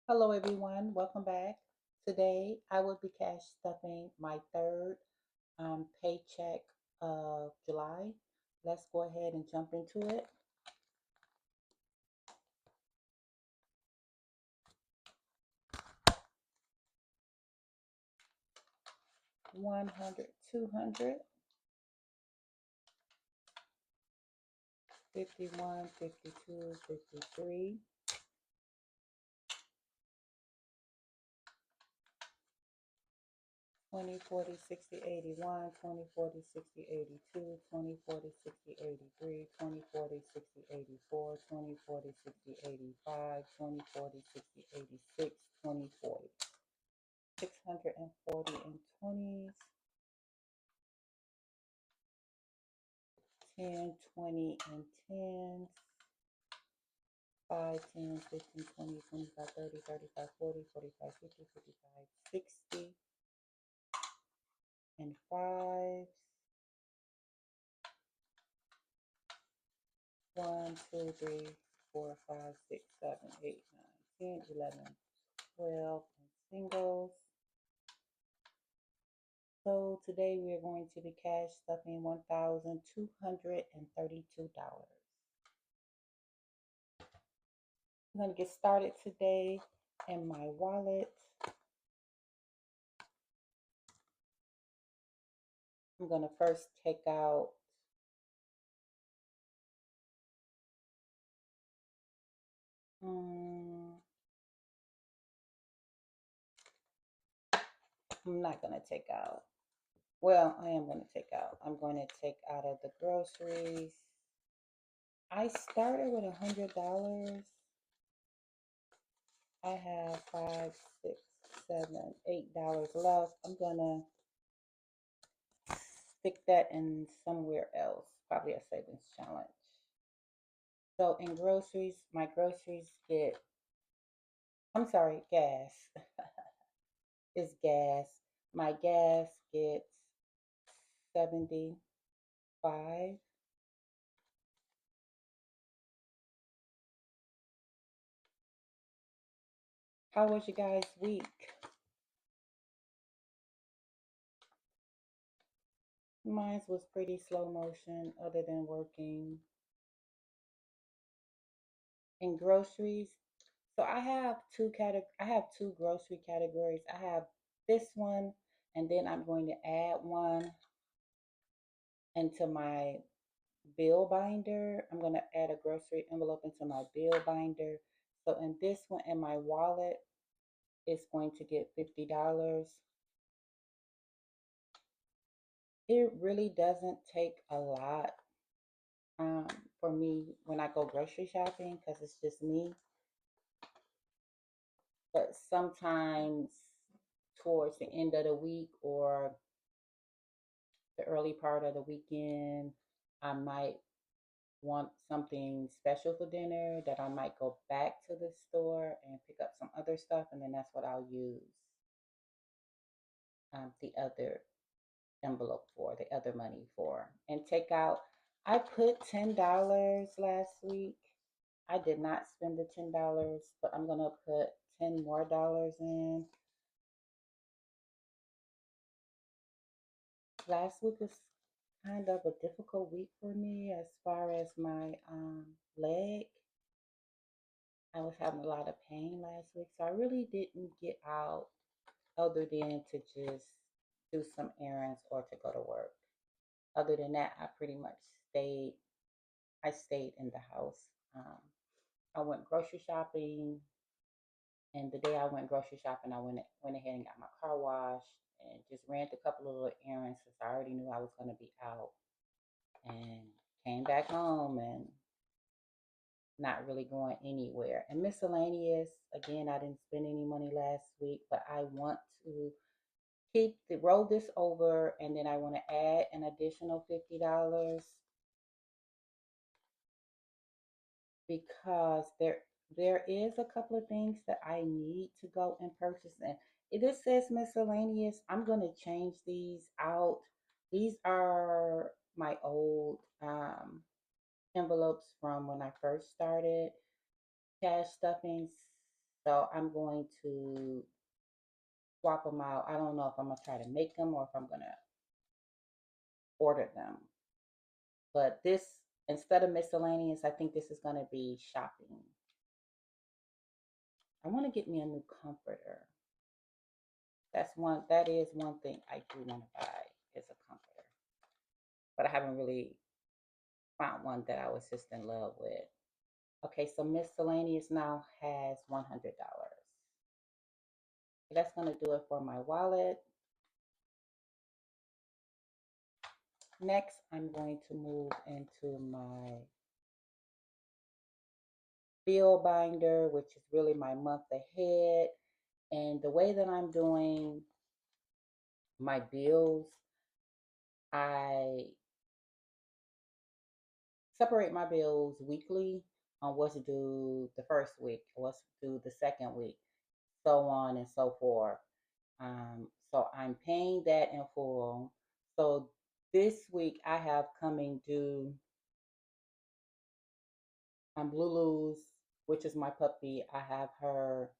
Hello, everyone. Welcome back. Today, I will be cash stuffing my third paycheck of July. Let's go ahead and jump into it. 100, 200, 51, 52, 53, 20, 40, 60, 81, 20, 40, 60, 82, 20, 40, 60, 83, 20, 40, 60, 84, 20, 40, 60, 85, 20, 40, 60, 86, 20, 40. 640 in 20s, 10, 20 in 10s, 5, 10, 15, 20, 25, 30, 35, 40, 45, 50, 55, 60 in 5s, 1, 2, 3, 4, 5, 6, 7, 8, 9, 10, 11, 12 in singles. So today we are going to be cash stuffing $1,232. I'm going to get started today in my wallet. I'm going to first take out I'm not going to take out. Well, I am going to take out. I'm going to take out of the groceries. I started with $100. I have $5, $6, $7, $8 left. I'm going to stick that in somewhere else, probably a savings challenge. So in groceries, my groceries get, I'm sorry, gas. Is gas. My gas gets 75. How was you guys' week? Mine was pretty slow motion other than working in groceries. So I have two grocery categories. I have this one, and then I'm going to add one into my bill binder. I'm going to add a grocery envelope into my bill binder. So in this one, in my wallet, it's going to get $50. It really doesn't take a lot um, for me when I go grocery shopping because it's just me. But sometimes towards the end of the week or the early part of the weekend, I might want something special for dinner that I might go back to the store and pick up some other stuff, and then that's what I'll use the other envelope for, the other money for, and take out. I put $10 last week. I did not spend the $10, but I'm gonna put 10 more dollars in. Last week was kind of a difficult week for me as far as my leg. I was having a lot of pain last week, so I really didn't get out other than to just do some errands or to go to work. Other than that, I pretty much stayed. I stayed in the house. Um, I went grocery shopping, and the day I went grocery shopping, I went ahead and got my car washed and just ran a couple of little errands since I already knew I was going to be out, and came back home and not really going anywhere. And miscellaneous, again, I didn't spend any money last week, but I want to roll this over, and then I want to add an additional $50 because there is a couple of things that I need to go and purchase. And it says miscellaneous. I'm going to change these out. These are my old envelopes from when I first started cash stuffing. So I'm going to swap them out. I don't know if I'm going to try to make them or if I'm going to order them. But this, instead of miscellaneous, I think this is going to be shopping. I want to get me a new comforter. That is one thing I do want to buy is a comforter. But I haven't really found one that I was just in love with. Okay, so miscellaneous now has $100. That's going to do it for my wallet. Next, I'm going to move into my bill binder, which is really my month ahead. And the way that I'm doing my bills, I separate my bills weekly on what's due the first week, what's due the second week, so on and so forth. So I'm paying that in full. So this week I have coming due Lulu's, which is my puppy. I have her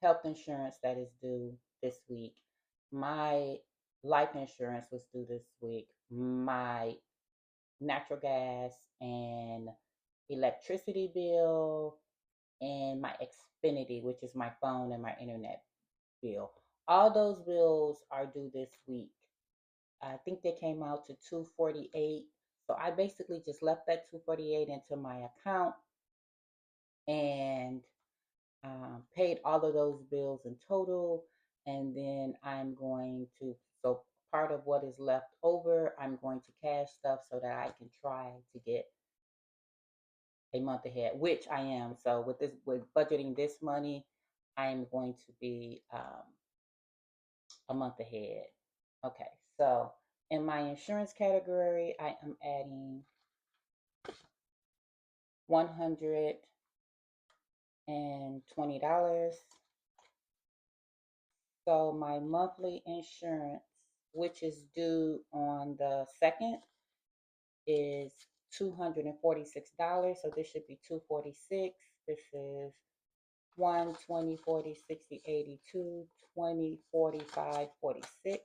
health insurance that is due this week. My life insurance was due this week. My natural gas and electricity bill and my Xfinity, which is my phone and my internet bill. All those bills are due this week. I think they came out to $248. So I basically just left that $248 into my account and paid all of those bills in total. And then I'm going to, so part of what is left over, I'm going to cash stuff so that I can try to get a month ahead, which I am. So with budgeting this money, I'm going to be a month ahead. Okay, so in my insurance category, I am adding $120. So my monthly insurance, which is due on the 2nd, is $246. So this should be $246. This is 120, 40, 60, 82, 20, 45, 46.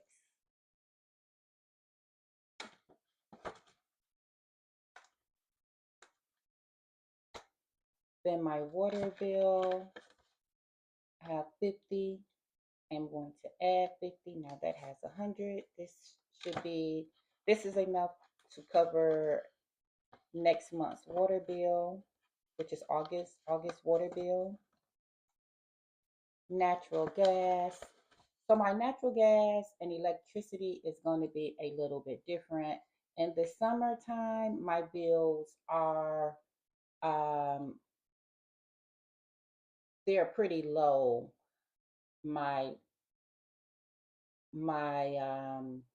Then my water bill, I have 50. I'm going to add 50. Now that has 100. This is enough to cover next month's water bill, which is August water bill. Natural gas. So my natural gas and electricity is going to be a little bit different. In the summertime, my bills are they're pretty low. My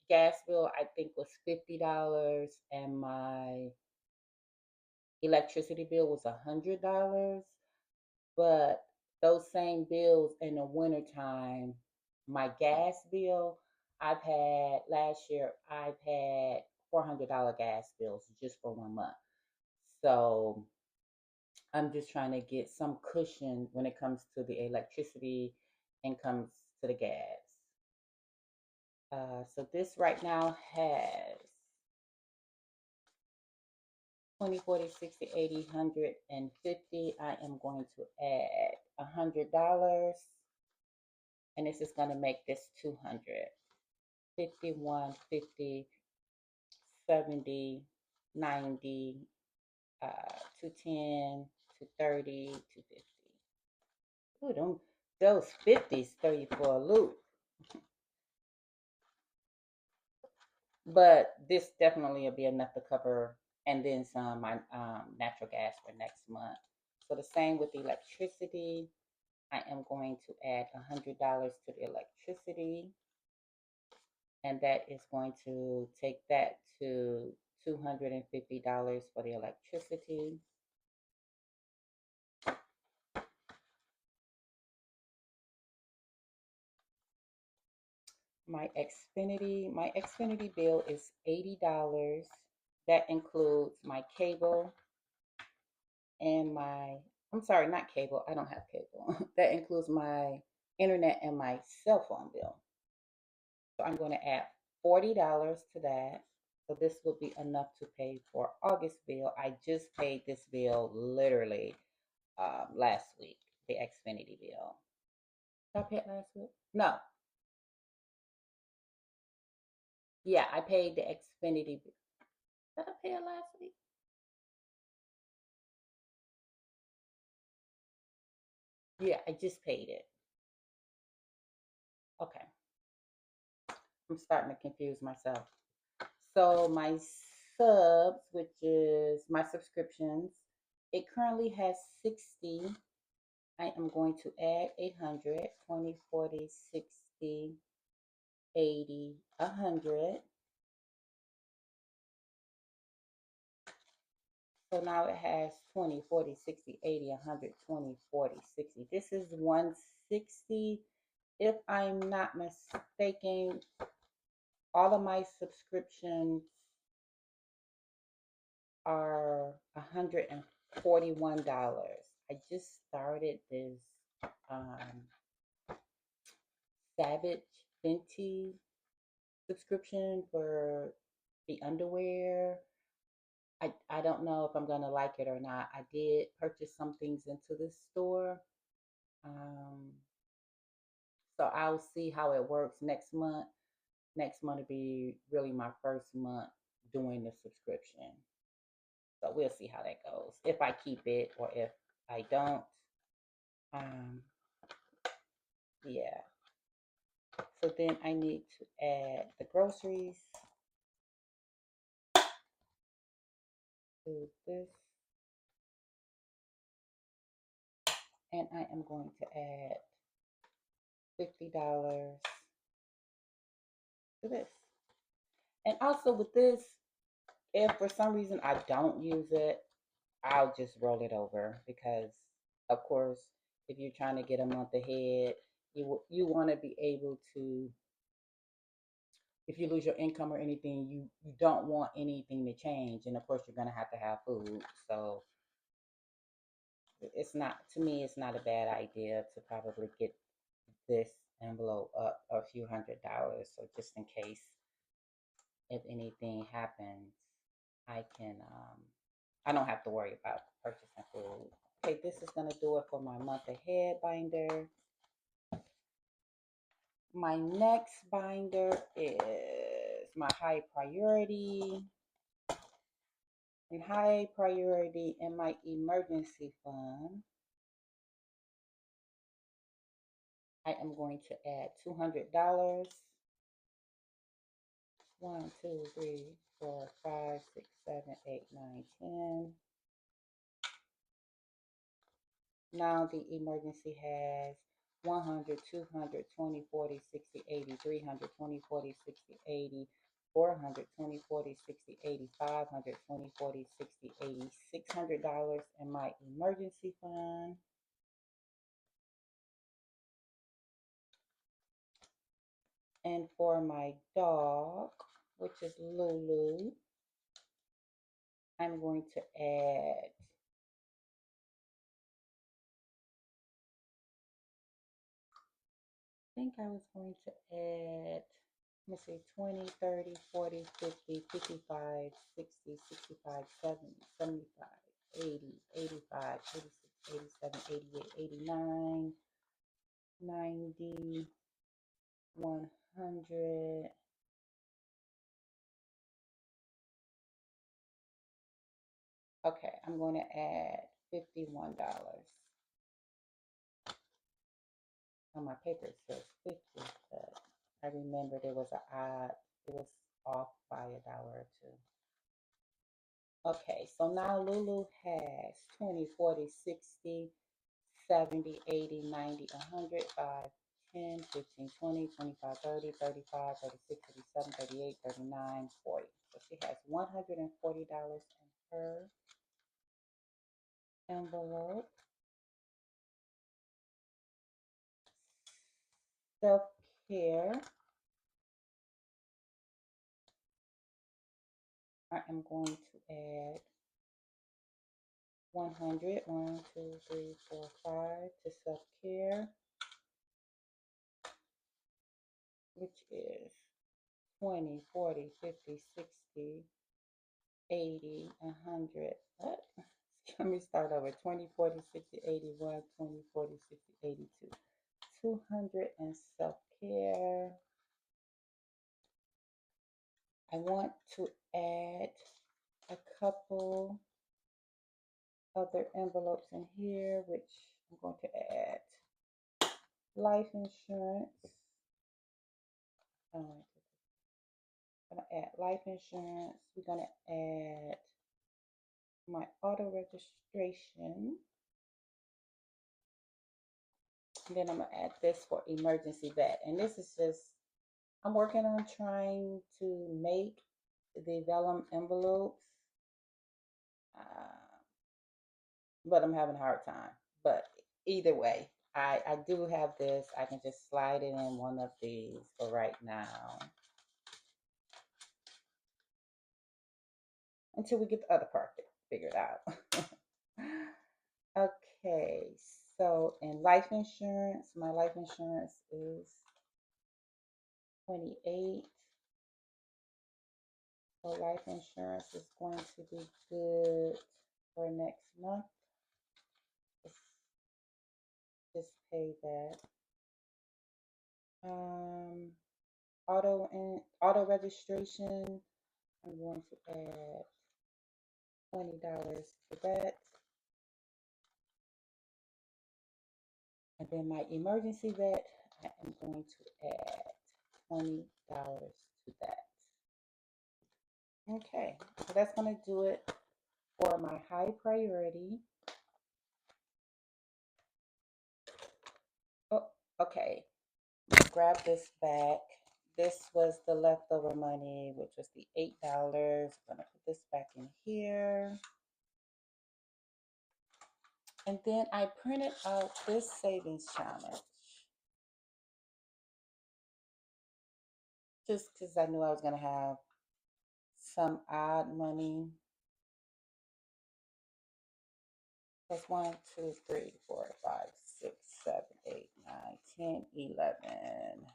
gas bill I think was $50 and my electricity bill was $100. But those same bills in the wintertime, my gas bill, last year, I've had $400 gas bills just for 1 month. So I'm just trying to get some cushion when it comes to the electricity and comes to the gas. So this right now has 20, 40, 60, 80, 150. I am going to add $100. And this is going to make this 200. 51, 50, 70, 90, 210, 230, 250. Ooh, those 50s throw you for a loop. But this definitely will be enough to cover, and then some, my natural gas for next month. So the same with the electricity. I am going to add $100 to the electricity, and that is going to take that to $250 for the electricity. My Xfinity bill is $80. That includes my cable and my I'm sorry, not cable. I don't have cable. That includes my internet and my cell phone bill. So I'm going to add $40 to that. So this will be enough to pay for August bill. I just paid this bill literally last week, the Xfinity bill. Did I pay it last week? No. Yeah, I paid the Xfinity bill. Did I pay it last week? Yeah, I just paid it. Okay. I'm starting to confuse myself. So my subs, which is my subscriptions, it currently has 60. I am going to add 800, 20, 40, 60, 80, 100. So now it has 20, 40, 60, 80, 100, 20, 40, 60. This is 160. If I'm not mistaken, all of my subscriptions are $141. I just started this um, Savage Fenty subscription for the underwear. I don't know if I'm gonna like it or not. I did purchase some things into this store. Um, so I'll see how it works next month. Next month will be really my first month doing the subscription. So we'll see how that goes. If I keep it or if I don't. Um, yeah. So then I need to add the groceries to this. And I am going to add $50 to this. And also with this, if for some reason I don't use it, I'll just roll it over because, of course, if you're trying to get a month ahead, you want to be able to. If you lose your income or anything, you don't want anything to change, and of course, you're gonna have to have food. So it's not to me, it's not a bad idea to probably get this envelope up a few $100s, so just in case if anything happens, I can I don't have to worry about purchasing food. Okay, this is gonna do it for my month ahead binder. My next binder is my high priority. In high priority in my emergency fund, I am going to add $200. 1, 2, 3, 4, 5, 6, 7, 8, 9, 10. Now the emergency has 100, 200, 20, 40, 60, 80, 300, 20, 40, 60, 80, 400, 20, 40, 60, 80, 500, 20, 40, 60, 80, $600 in my emergency fund. And for my dog, which is Lulu, I'm going to add I think I was going to add, let me see, 20, 30, 40, 50, 55, 60, 65, 70, 75, 80, 85, 86, 87, 88, 89, 90, 100. Okay, I'm going to add $51. On my paper it says 50, but I remember there was a odd, it was off by a dollar or two. Okay, so now Lulu has 20, 40, 60, 70, 80, 90, 100, 5, 10, 15, 20, 25, 30, 35, 36, 37, 38, 39, 40. So she has $140 in her envelope. Self-care. I am going to add 100, 1, 2, 3, 4, 5 to self-care, which is 20, 40, 50, 60, 80, 100. What? Let me start over. 20, 40, 60, 81, 20, 40, 60, 82. 200 and self-care. I want to add a couple other envelopes in here, which I'm going to add life insurance. I'm going to add life insurance. We're going to add my auto registration. And then I'm going to add this for emergency vet. And this is just, I'm working on trying to make the vellum envelopes, but I'm having a hard time. But either way, I do have this. I can just slide it in one of these for right now until we get the other part figured out. Okay, so in life insurance, my life insurance is 28. So life insurance is going to be good for next month. Just pay that. Auto registration, I'm going to add $20 for that. And then my emergency vet, I am going to add $20 to that. Okay, so that's going to do it for my high priority. Oh, okay. Grab this back. This was the leftover money, which was the $8. I'm going to put this back in here. And then I printed out this savings challenge. Just because I knew I was going to have some odd money. That's 1, 2, 3, 4, 5, 6, 7, 8, 9, 10, 11,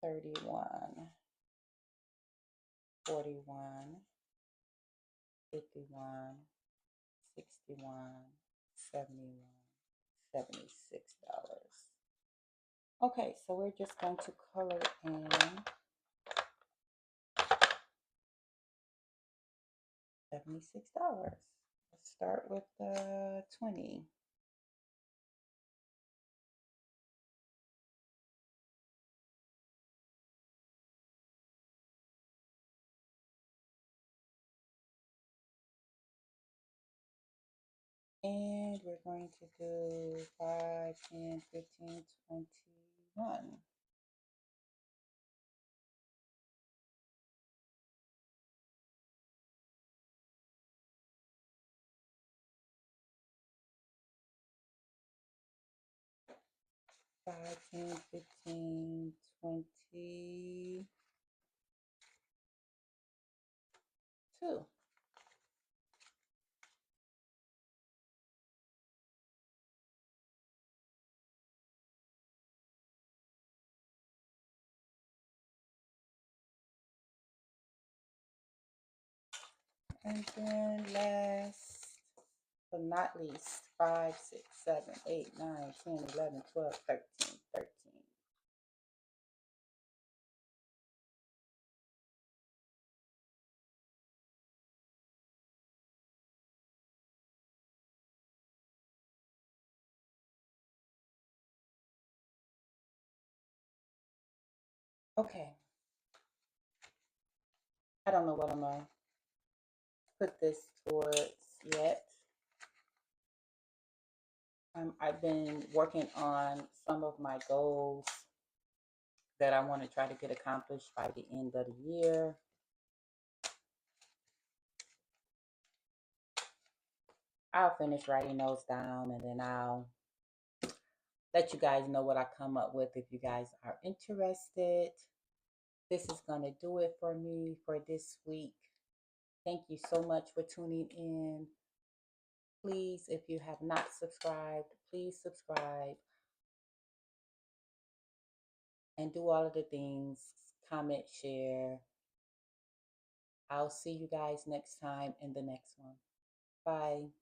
31, 41, 51, 61, 71, $76. Okay, so we're just going to color in $76. Let's start with 20. And we're going to do 5, 10, 15, 21. Five, 10, 15, 22. And then last but not least, 5, 6, 7, 8, 9, 10, 11, 12, 13, 13. Okay. I don't know what I'm going to put this towards yet. I've been working on some of my goals that I want to try to get accomplished by the end of the year. I'll finish writing those down and then I'll let you guys know what I come up with if you guys are interested. This is going to do it for me for this week. Thank you so much for tuning in. Please, if you have not subscribed, please subscribe and do all of the things. Comment, share. I'll see you guys next time in the next one. Bye.